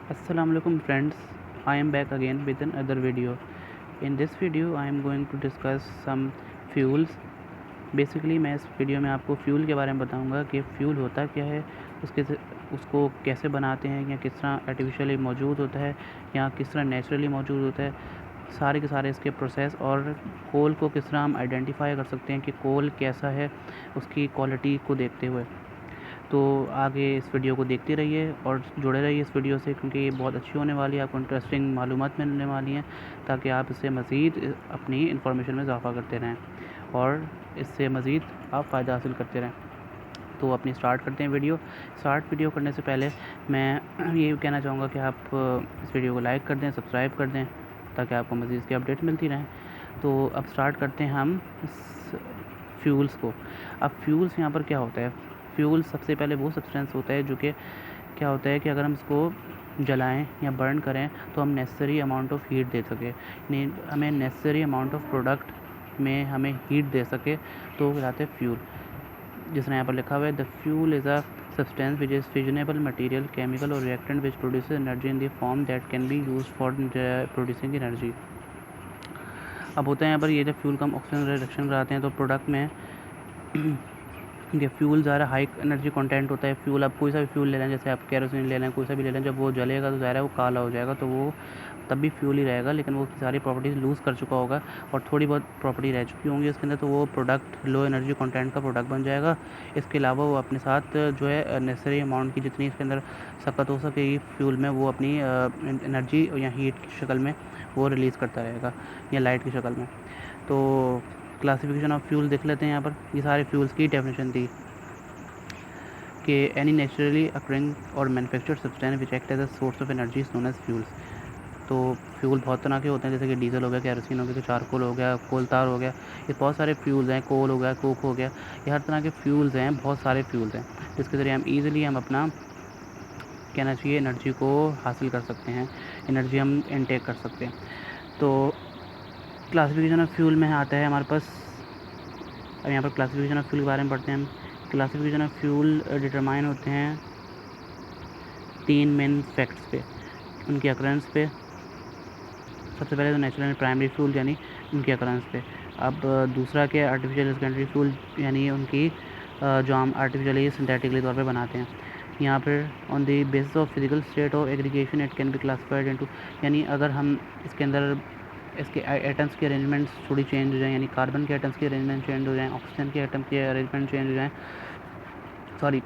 Assalamualaikum friends, I am back again with another video. In this video I am going to discuss some fuels. Basically मैं इस video में आपको fuel के बारे में बताऊंगा कि फ्यूल होता क्या है, उसको कैसे बनाते हैं, या किस तरह आर्टिफिशियली मौजूद होता है या किस तरह नेचुरली मौजूद होता है, सारे के सारे इसके प्रोसेस, और कोल को किस तरह हम आइडेंटिफाई कर सकते हैं कि कोल कैसा है उसकी क्वालिटी को देखते हुए। तो आगे इस वीडियो को देखते रहिए और जुड़े रहिए इस वीडियो से, क्योंकि ये बहुत अच्छी होने वाली है, आपको इंटरेस्टिंग मालूमात मिलने वाली हैं, ताकि आप इससे मज़ीद अपनी इन्फॉर्मेशन में इजाफ़ा करते रहें और इससे मज़ीद आप फ़ायदा हासिल करते रहें। तो अपनी स्टार्ट करते हैं वीडियो करने से पहले मैं ये कहना चाहूँगा कि आप इस वीडियो को लाइक कर दें, सब्सक्राइब कर दें, ताकि आपको मज़ीद इसकी अपडेट मिलती रहें। तो अब स्टार्ट करते हैं हम इस फ्यूल्स को। अब फ्यूल्स यहाँ पर क्या होता है? फ्यूल सबसे पहले वो सब्सटेंस होता है जो कि क्या होता है कि अगर हम इसको जलाएं या बर्न करें तो हम नेसेसरी अमाउंट ऑफ हीट दे सके, हमें नेसेसरी अमाउंट ऑफ प्रोडक्ट में हमें हीट दे सके, तो कहलाते हैं फ्यूल। जिस तरह यहाँ पर लिखा हुआ है, the fuel is a substance which is fissionable material, chemical और reactant which produce energy in the form that can be use for producing energy. अब होता है यहाँ पर, ये जब फ्यूल का हम ऑक्सीजन रिडक्शन कराते हैं तो प्रोडक्ट में ये फ्यूल ज़्यादा हाई एनर्जी कंटेंट होता है। फ्यूल, आप कोई सा भी फ्यूल ले लें, जैसे आप केरोसिन ले लें, कोई सा भी ले लें, जब वो जलेगा तो ज़ाहिर है वो काला हो जाएगा, तो वो तब भी फ्यूल ही रहेगा, लेकिन वो सारी प्रॉपर्टीज़ लूज़ कर चुका होगा और थोड़ी बहुत प्रॉपर्टी रह चुकी होंगी उसके अंदर, तो वो प्रोडक्ट लो एनर्जी कंटेंट का प्रोडक्ट बन जाएगा। इसके अलावा वो अपने साथ जो है नेसेसरी अमाउंट की जितनी इसके अंदर सकत हो सकेगी फ्यूल में, वो अपनी एनर्जी या हीट की शक्ल में वो रिलीज़ करता रहेगा, या लाइट की शक्ल में। तो क्लासिफिकेशन ऑफ फ्यूल देख लेते हैं। यहाँ पर ये सारे फ्यूल्स की डेफिनेशन थी कि एनी नेचुरली अकरिंग और manufactured substance which act as a source of energy is known as fuels. तो फ्यूल बहुत तरह के होते हैं, जैसे कि डीजल हो गया, केरोसिन हो गया, चारकोल हो गया, कोलतार हो गया, ये बहुत सारे फ्यूल्स हैं। कोल हो गया, कोक हो गया, ये हर तरह के फ्यूल्स हैं, बहुत सारे फ्यूल्स हैं जिसके ज़रिए हम ईज़िली हम अपना कहना चाहिए एनर्जी को हासिल कर सकते हैं, एनर्जी हम इनटेक कर सकते हैं। तो क्लासिफिकेशन ऑफ फ्यूल में आता है हमारे पास, अब यहाँ पर क्लासिफिकेशन ऑफ फ्यूल के बारे में पढ़ते हैं हम। क्लासिफिकेशन ऑफ फ्यूल डिटरमाइन होते हैं 3 मेन फैक्ट्स पे, उनकी अकरेंस पे। सबसे पहले तो नेचुरल एंड प्राइमरी फ्यूल यानी उनकी अकरेंस पे। अब दूसरा क्या, आर्टिफिशियल सेकेंडरी फ्यूल, यानी उनकी जो हम आर्टिफिशियली सिंथेटिकली तौर पे बनाते हैं। यहाँ पर on the basis of physical state of aggregation it can be classified into, यानी अगर हम इसके अंदर इसके एटम्स के अरेंजमेंट्स थोड़ी चेंज हो जाएँ, यानी कार्बन के एटम्स के अरेंजमेंट चेंज हो जाएँ, ऑक्सीजन के एटम के अरेंजमेंट चेंज हो जाएँ,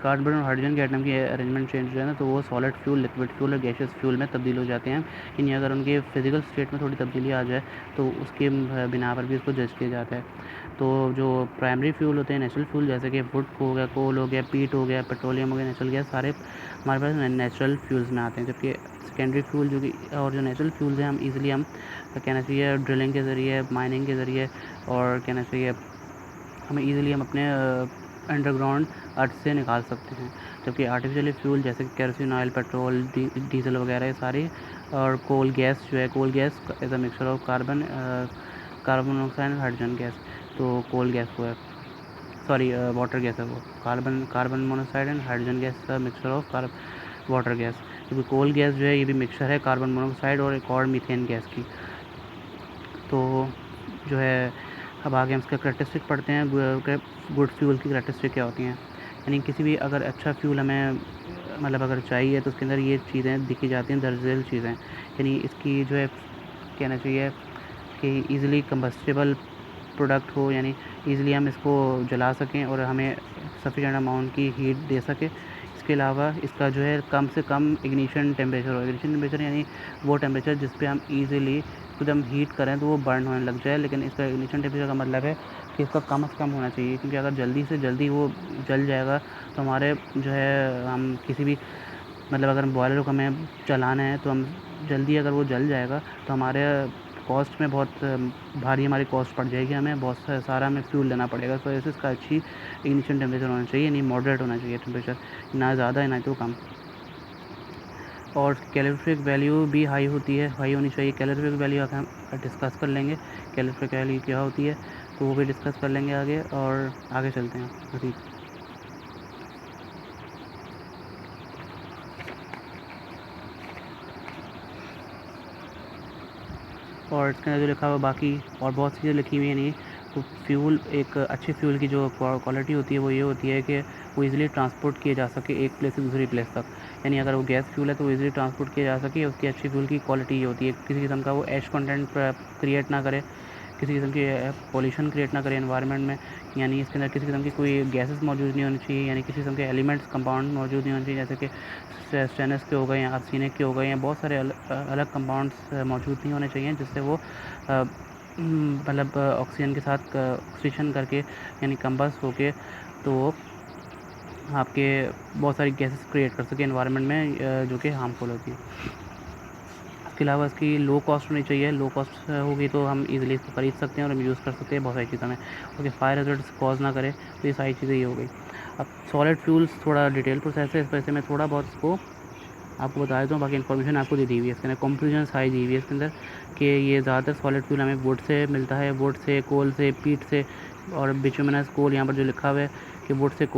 कार्बन और हाइड्रोजन के एटम की अरेंजमेंट चेंज हो जाए ना, तो वो सॉलिड फ्यूल, लिक्विड फ्यूल और गैशियस फ्यूल में तब्दील हो जाते हैं। यानी अगर उनके फिजिकल स्टेट में थोड़ी तब्दीली आ जाए तो उसके बिना पर भी उसको जज किया जाता है। तो जो प्राइमरी फ्यूल होते हैं, नेचुरल फ्यूल, जैसे कि वुड हो गया, कोल हो गया, पीट हो गया, पेट्रोलियम हो गया, नेचुरल गैस, सारे हमारे पास नेचुरल फ्यूल्स में आते हैं। जबकि सेकेंडरी फ्यूल जो कि और जो नेचुरल फ्यूल्स हैं, हम ईज़िली हम कहना चाहिए ड्रिलिंग के ज़रिए, माइनिंग के ज़रिए, और कहना चाहिए हमें ईज़िली हम अपने अंडरग्राउंड अर्थ से निकाल सकते हैं। जबकि आर्टिफिशियल फ्यूल जैसे कि केरोसिन ऑयल, पेट्रोल, डीजल वगैरह, ये सारे, और कोल गैस जो है, coal gas as a mixture of carbon monoxide and hydrogen gas. तो कोल गैस वो है, सॉरी वाटर गैस है वो, carbon monoxide and hydrogen gas का मिक्सचर ऑफ वाटर गैस। क्योंकि कोल गैस जो है ये भी मिक्सचर है कार्बन मोनोऑक्साइड और एक और मीथेन गैस की। तो जो है, अब आगे हम इसका करैक्टरिस्टिक पढ़ते हैं, गुड फ्यूल की करैक्टरिस्टिक क्या होती हैं। यानी किसी भी अगर अच्छा फ्यूल हमें मतलब अगर चाहिए तो उसके अंदर ये चीज़ें दिखी जाती हैं, दर्जेल चीज़ें, यानी इसकी जो है कहना चाहिए कि ईज़िली कंबस्टिबल प्रोडक्ट हो, यानी ईज़िली हम इसको जला सकें और हमें सफिशेंट अमाउंट की हीट दे सके। इसके अलावा इसका जो है कम से कम इग्निशन टेम्परेचर हो, इग्निशन टेम्परेचर यानी वो टेम्परेचर जिस पे हम ईज़िली तो जब हम हीट करें तो वो बर्न होने लग जाए, लेकिन इसका इग्निशन टेम्परेचर का मतलब है कि इसका कम से कम होना चाहिए, क्योंकि अगर जल्दी से जल्दी वो जल जाएगा तो हमारे जो है हम किसी भी मतलब अगर बॉयलर को हमें चलाना है तो हम जल्दी अगर वो जल जाएगा तो हमारे कॉस्ट में बहुत भारी हमारी कॉस्ट पड़ जाएगी, हमें बहुत सारा हमें फ्यूल लेना पड़ेगा। तो ऐसे इसका अच्छी इग्निशन टेम्परेचर होना चाहिए, यानी मॉडरेट होना चाहिए टेम्परेचर, ना ज़्यादा ना तो कम। और कैलोरीफिक वैल्यू भी हाई होती है, हाई होनी चाहिए। कैलोरीफिक वैल्यू हम डिस्कस कर लेंगे, कैलोरीफिक वैल्यू क्या होती है तो वो भी डिस्कस कर लेंगे आगे, और आगे चलते हैं मज़ीद। और इसके अंदर जो लिखा हुआ बाकी और बहुत सी चीज़ें लिखी हुई हैं नहीं। तो फ्यूल, एक अच्छे फ्यूल की जो क्वालिटी होती है वो ये होती है कि वो इजीली ट्रांसपोर्ट किए जा सके एक प्लेस से दूसरी प्लेस तक। यानी अगर वो गैस फ्यूल है तो वो इजीली ट्रांसपोर्ट किया जा सके। उसकी अच्छी फ्यूल की क्वालिटी ये होती है, किसी किस्म का वो ऐश कंटेंट क्रिएट ना करे, किसी किस्म की पॉल्यूशन क्रिएट ना करे एनवायरनमेंट में। यानी इसके अंदर किसी किस्म की कोई गैसेस मौजूद नहीं होनी चाहिए, यानी किसी किस्म के एलिमेंट्स कंपाउंड मौजूद नहीं होने चाहिए, जैसे कि स्टेनस के हो गए या आर्सेनिक के हो गए, या बहुत सारे अलग कंपाउंड्स मौजूद नहीं होने चाहिए जिससे वो मतलब ऑक्सीजन के साथ ऑक्सीजन करके यानी कंबस्ट होके तो वो आपके बहुत सारी गैसेस क्रिएट कर सके एनवायरनमेंट में जो कि हार्मफुल होती है। इसके अलावा इसकी लो कॉस्ट होनी चाहिए। लो कॉस्ट होगी तो हम इजीली इसको खरीद सकते हैं और हम यूज़ कर सकते हैं बहुत सारी चीज़ों में। ओके, फायर हैज़र्ड्स कॉज ना करे, तो ये सारी चीज़ें ये हो गई। अब सॉलिड फ्यूल्स थोड़ा डिटेल प्रोसेस है, इस वजह से मैं थोड़ा बहुत इसको आपको बता देता हूँ, बाकी इन्फॉर्मेशन आपको दे दी हुई है इसके अंदर। कंफ्यूजन हाई दी हुई है इसके अंदर कि ये ज़्यादातर सॉलिड फ्यूल हमें वुड से मिलता है, वुड से, कोल से, पीट से, और बिटुमिनस कोल यहाँ पर जो लिखा हुआ है कि वुड से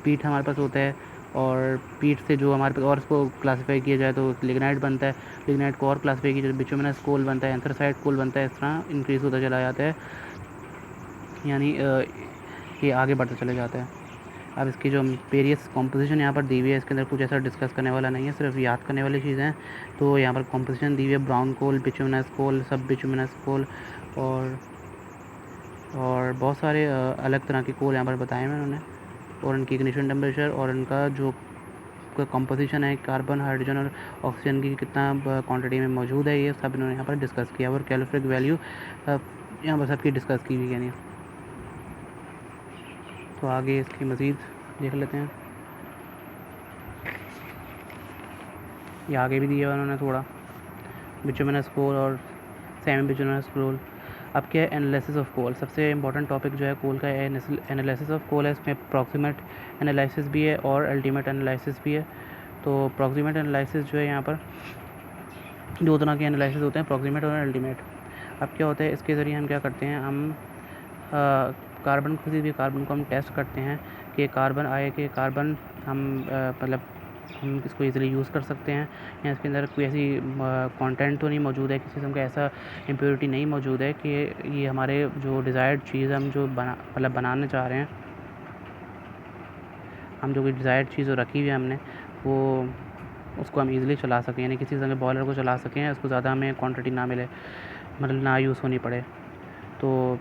पीट हमारे पास होता है, और पीट से जो हमारे पास और इसको क्लासीफाई किया जाए तो लिग्नाइट बनता है, लिग्नाइट को और क्लासीफाई किया जाए तो बिटुमिनस कोल बनता है, एंथ्रासाइट कोल बनता है। इस तरह इंक्रीज़ होता चला जाता है, यानी ये आगे बढ़ता चला जाता है। अब इसकी जो वेरियस कॉम्पोजिशन यहाँ पर दी हुई है, इसके अंदर कुछ ऐसा डिस्कस करने वाला नहीं है, सिर्फ याद करने वाली चीज़ें हैं। तो यहाँ पर कॉम्पोजिशन दी हुई है, ब्राउन कोल, बिटुमिनस कोल, सब बिटुमिनस कोल, और बहुत सारे अलग तरह के कोल यहाँ पर बताए हैं उन्होंने, और उनकी इग्निशन टेम्परेचर और उनका जो कॉम्पोजिशन है, कार्बन, हाइड्रोजन और ऑक्सीजन की कितना क्वांटिटी में मौजूद है, ये सब इन्होंने यहाँ पर डिस्कस किया। और कैलोरीफिक वैल्यू यहाँ पर सबकी डिस्कस की हुई है। तो आगे इसकी मज़ीद देख लेते हैं। ये आगे भी दिया है उन्होंने थोड़ा, बिटुमिनस कोल और सेमी बिटुमिनस कोल। अब क्या है, एनालिसिस ऑफ कोल। सबसे इंपॉर्टेंट टॉपिक जो है कोल का एनालिसिस ऑफ कोल है। इसमें प्रॉक्सिमेट एनालिसिस भी है और अल्टीमेट एनालिसिस भी है। तो प्रॉक्सिमेट एनालिसिस जो है, यहाँ पर दो तरह के एनालिसिस होते हैं, प्रॉक्सिमेट और अल्टीमेट। अब क्या होता है, इसके ज़रिए हम क्या करते हैं, हम कार्बन, किसी भी कार्बन को हम टेस्ट करते हैं कि कार्बन आए, कि कार्बन हम मतलब हम इसको इजीली यूज़ कर सकते हैं, या इसके अंदर कोई ऐसी कंटेंट तो नहीं मौजूद है, किसी किस्म का ऐसा इम्प्योरिटी नहीं मौजूद है कि ये हमारे जो डिज़ायर्ड चीज़ हम जो बनाना चाह रहे हैं, हम जो कोई डिज़ायर्ड चीज़ रखी हुई है हमने, वो उसको हम इजीली चला सकें, यानी किसी किस्म के बॉयलर को चला सकें, उसको ज़्यादा हमें क्वांटिटी ना मिले, मतलब ना यूज़ होनी पड़े। तो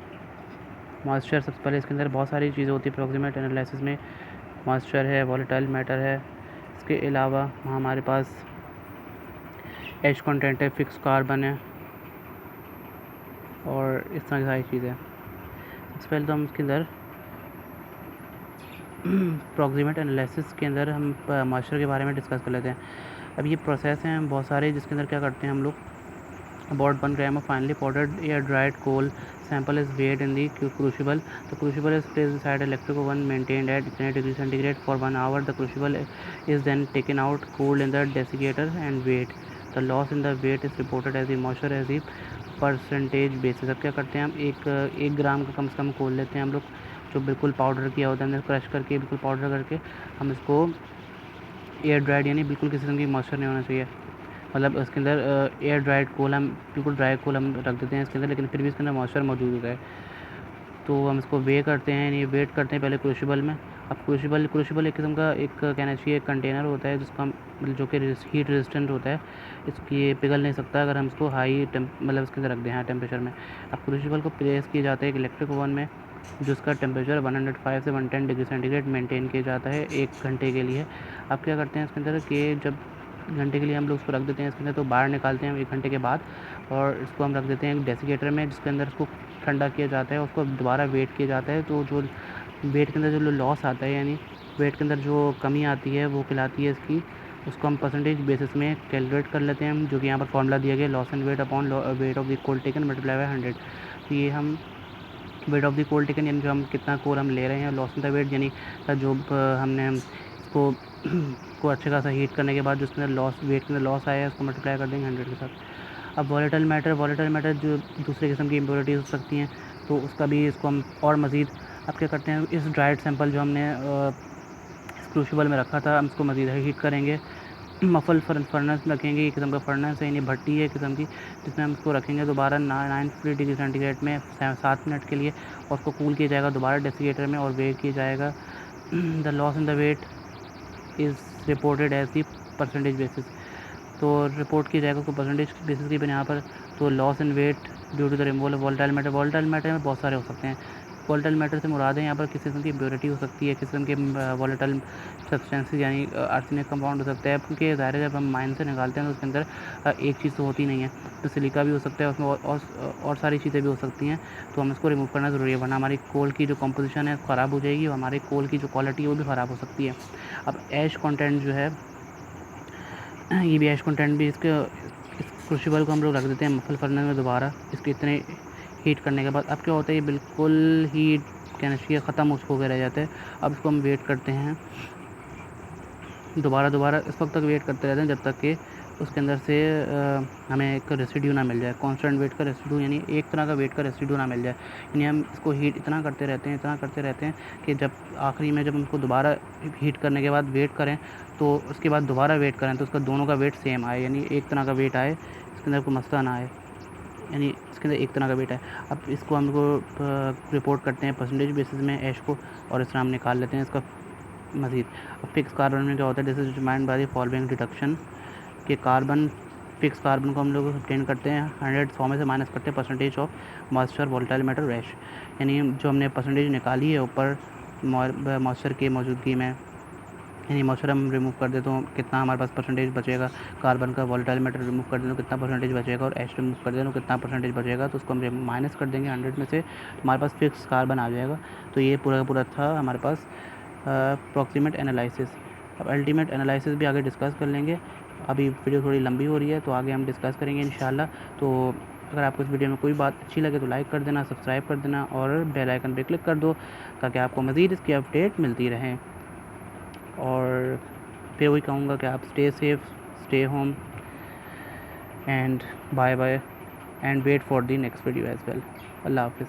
मॉइस्चर, सबसे पहले इसके अंदर बहुत सारी चीज़ें होती है प्रॉक्सिमेट एनालिसिस में। मॉइस्चर है, वॉलेटाइल मैटर है, इसके अलावा हमारे पास एच कंटेंट है, फिक्स कार्बन है, और इस तरह की सारी चीज़ें। सबसे पहले तो हम इसके अंदर प्रॉक्सिमेट एनालिसिस के अंदर हम मॉइस्चर के बारे में डिस्कस कर लेते हैं। अब ये प्रोसेस हैं बहुत सारे, जिसके अंदर क्या करते हैं हम लोग, about 1 gram of finely powdered air dried coal sample is weighed in the crucible. The crucible is placed inside electric oven maintained at 300 degrees centigrade for 1 hour. The crucible is then taken out, cooled in the desiccator and weighed. The loss in the weight is reported as the moisture as the percentage basis. अब क्या करते हैं, हम एक ग्राम का कम से कम कोल लेते हैं हम लोग, जो बिल्कुल पाउडर किया होता है, हमने क्रश करके बिल्कुल पाउडर करके हम इसको एयर ड्राइड, यानी बिल्कुल किसी किस्म की मॉइस्चर नहीं होना चाहिए, मतलब उसके अंदर एयर ड्राइड कोल, हम बिल्कुल ड्राई कोल हम रख देते हैं इसके अंदर, लेकिन फिर भी इसके अंदर मॉइस्चर मौजूद होता है। तो हम इसको वे करते हैं, यानी वेट करते हैं पहले क्रूशिबल में। अब क्रूशिबल एक किस्म का, एक कहना चाहिए, एक कंटेनर होता है जिसका जो कि हीट रेजिस्टेंट होता है, इसकी पिघल नहीं सकता अगर हम इसको हाई मतलब इसके अंदर रख दें, हाई टेम्परेचर में। अब क्रूशिबल को प्लेस किया जाता है एक इलेक्ट्रिक ओवन में, जिसका टेम्परेचर 105 से 110 डिग्री सेंटीग्रेड मेंटेन किया जाता है 1 घंटे के लिए। अब क्या करते हैं इसके अंदर कि जब घंटे के लिए हम लोग उसको रख देते हैं इसके अंदर, तो बाहर निकालते हैं 1 घंटे के बाद, और इसको हम रख देते हैं एक डेसिकेटर में, जिसके अंदर इसको ठंडा किया जाता है, उसको दोबारा वेट किया जाता है। तो जो वेट के अंदर जो लॉस आता है, यानी वेट के अंदर जो कमी आती है वो कहलाती है इसकी, उसको हम परसेंटेज बेसिस में कैलकुलेट कर लेते हैं हम, जो कि यहाँ पर फॉर्मूला दिया गया, loss and weight upon weight of the coal taken multiply by 100। तो ये हम weight of the coal taken, यानी जो हम कितना कोल हम ले रहे हैं, लॉस इन द वेट, यानी जो हमने इसको को अच्छे खासा हीट करने के बाद जो उसके अंदर लॉस, वेट के अंदर लॉस आया है, उसको मल्टीप्लाई कर देंगे 100 के साथ। अब वॉलेटाइल मैटर जो दूसरे किस्म की इम्प्योरिटीज़ हो सकती हैं, तो उसका भी इसको हम और मज़ीद, अब क्या करते हैं, इस ड्राइड सैंपल जो हमने इस क्रूशिबल में रखा था, हम इसको मज़ीद हीट करेंगे मफल फर्नेस में रखेंगे। एक किस्म का फर्नेस है, यानी भट्टी है किस्म की, जिसमें हम इसको रखेंगे दोबारा 950 डिग्री सेंटीग्रेड में 7 मिनट के लिए, और उसको कूल किया जाएगा दोबारा डेसीकेटर में और वेट किया जाएगा। The loss in the weight is reported as the percentage basis, तो रिपोर्ट किया जाएगा उसको परसेंटेज बेसिस की यहाँ पर। तो loss in weight due to the removal volatile matter. Volatile matter में बहुत सारे हो सकते हैं। वोलेटाइल मैटर से मुराद है यहाँ पर किस किस्म की इम्प्योरिटी हो सकती है, किस किस्म के वोलेटाइल सब्सटेंसेस यानी आर्सेनिक कंपाउंड हो सकता है, क्योंकि ज़ाहिर है जब हम माइन से निकालते हैं तो उसके अंदर एक चीज़ तो होती नहीं है, तो सिलिका भी हो सकता है उसमें, और सारी चीज़ें भी हो सकती हैं। तो हमें इसको रिमूव करना ज़रूरी है, वरना हमारी कोल की जो कंपोजिशन है ख़राब हो जाएगी और हमारे कोल की जो क्वालिटी है वो भी ख़राब हो सकती है। अब ऐश कंटेंट जो है, ये भी ऐश कंटेंट भी इसके इस क्रूशिबल को हम लोग रख देते हैं मफल फर्नेस में दोबारा। इसके इतने हीट करने के बाद अब क्या होता है, ये बिल्कुल हीट कहना ख़त्म हो गया रह जाता है। अब इसको हम वेट करते हैं दोबारा इस वक्त तक वेट करते रहते हैं जब तक कि उसके अंदर से हमें एक रेसिड्यू ना मिल जाए, कांस्टेंट वेट का रेसिड्यू, यानी एक तरह का वेट का रेसिड्यू ना मिल जाए। यानी हम इसको हीट इतना करते रहते हैं कि जब आखिरी में जब हम इसको दोबारा हीट करने के बाद वेट करें, तो उसके बाद दोबारा वेट करें तो उसका दोनों का वेट सेम आए, यानी एक तरह का वेट आए, इसके अंदर कोई मसला ना आए, यानी इसके अंदर एक तरह का वेट है। अब इसको हम लोग रिपोर्ट करते हैं परसेंटेज बेसिस में ऐश को, और इस तरह हम निकाल लेते हैं इसका मज़ीद। अब फिक्स कार्बन में क्या होता है, this is determined by the following deduction, कि कार्बन फिक्स कार्बन को हम लोग ऑब्टेन करते हैं 100 में से माइनस करते हैं percentage of moisture volatile matter rash, यानी जो हमने परसेंटेज निकाली है ऊपर मॉइस्चर की मौजूदगी में, यानी मॉइस्चर हम रिमूव कर दे तो कितना हमारे पास परसेंटेज बचेगा, कार्बन का वोलेटाइल मैटर रिमूव कर दें तो कितना परसेंटेज बचेगा, और एच रिमूव कर दें तो कितना परसेंटेज बचेगा, तो उसको हम माइनस कर देंगे 100 में से, तो हमारे पास फिक्स कार्बन आ जाएगा। तो ये पूरा का पूरा था हमारे पास अप्रॉक्सीमेट एनालिसिस। अब अल्टीमेट एनालिसिस भी आगे डिस्कस कर लेंगे। अभी वीडियो थोड़ी लंबी हो रही है तो आगे हम डिस्कस करेंगे इंशाल्लाह। तो अगर आपको इस वीडियो में कोई बात अच्छी लगे तो लाइक कर देना, सब्सक्राइब कर देना और बेल आइकन पे क्लिक कर दो, ताकि आपको मज़ीद इसकी अपडेट मिलती रहे। और फिर वही कहूँगा कि आप stay safe, stay home, and bye bye, and wait for the next video as well. Allah हाफ़िज़।